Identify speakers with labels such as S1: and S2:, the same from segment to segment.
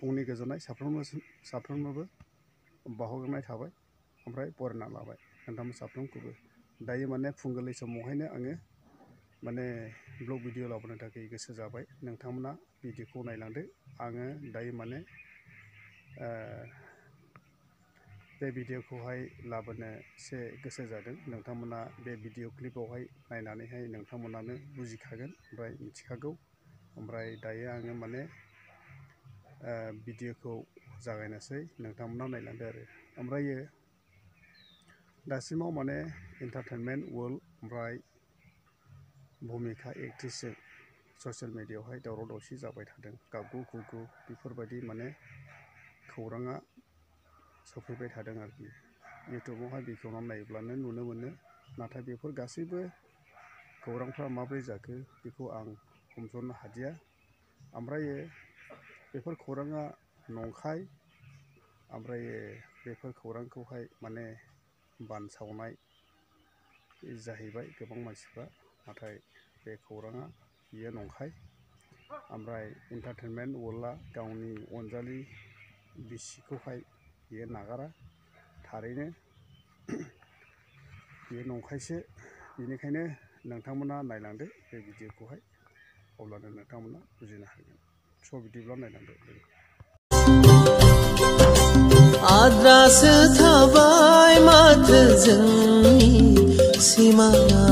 S1: फुंनि गोजोननाय साफ्रोमनोबो बावहरग्रोनाय थाबाय ओमफ्राय बरायना लाबाय नोंथांमोन साफ्रोमखौबो दायो माने फुंगोरलै समावहायनो आङो माने ब्लग भिडिअ लाबोनो थाखाय गोसो जाबाय नोंथांमोना भिडिअखौ नायलांदो आङो दायो माने बे भिडिअखौहाय लाबोनो एसे गोसो जादों नोंथांमोना बे भिडिअ क्लिपावहाय नायनानैहाय नोंथांमोनानो बुजिखागोन ओमफ्राय मिथिखागौ ओमफ्राय दायो आङो माने भिडिअखौ जागायनोसै नोंथांमोना नायलांदो आरो ओमफ्रायो दासिमाव माने एन्टारटेनमेन्ट वर्ल्ड ओमफ्राय भुमिका एक्ट्रिसजों ससियेल मिडियायावहाय दावराव दावसि जाबाय थादों गाबगु गुगु बेफोरबायदि माने खौराङा सफैबाय थादों आरोखि इउटुबावहाय बेखेवनानै नायोब्लानो नुनो मोनो नाथाय बेफोर गासैबो खौरांफ्रा माबोरै जाखो बेखौ आं हमस'नो हादिया ओमफ्रायो बेफोर खौराङा नंखाय ओमफ्रायो बेफोर खौरांखौहाय माने बानसावनाय जाहैबाय गोबां मानसिफ्रा नाथाय बे खौराङा बियो नंखाय ओमफ्राय एन्टारटेनमेन्ट वर्ल्डआ गावनि अनजालि बिसिखौहाय बियो नागारा थारैनो बियो नंखायसो बेनिखायनो नोंथांमोना नायलांदो बे भिडिअखौहाय अब्लानो नोंथांमोना बुजिनो हागोन स' बिदिब्ला नायलांदो
S2: आद्रासो थाबाय माथो जोंनि सिमाङा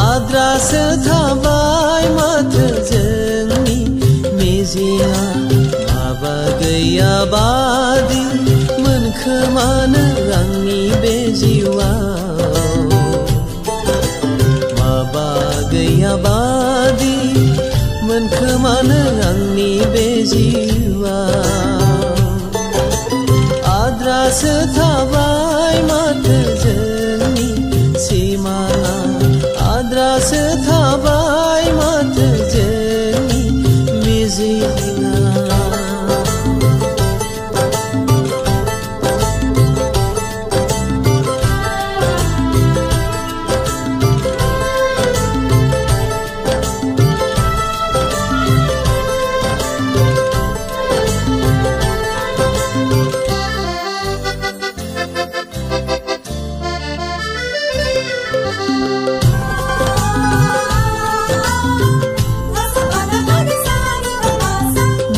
S2: आद्रासो थाबाय माथो जोंनि मिजिङा माबा गैया बादि मोनखोमानो आंनि बे जिउआव माबा गैया बादि मोनखोमानो आंनि बे जिउआव आद्रासो थाबाय माथो जोंनि सिमाङा आद्रासो थाबाय माथो जोंनि मिजिङा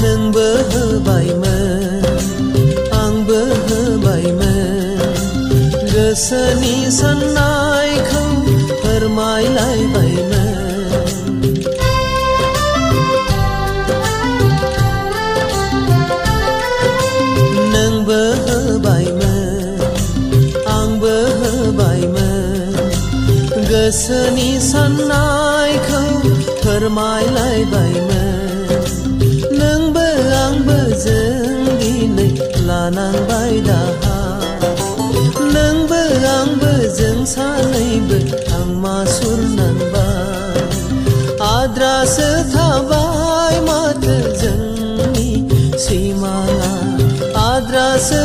S2: नोंबो होबायमोन आंबो होबायमोन गोसोनि साननायखौ फोरमायलायबायमोन नोंबो होबायमोन आंबो होबायमोन गोसोनि साननायखौ फोरमायलायबायमोन नोंबो आंबो जों दिनै लानांबाय दाहा नोंबो आंबो जों सानैबो आं मासुर नांबाय आद्रासो थाबाय माथो जोंनि सिमाङा आद्रासो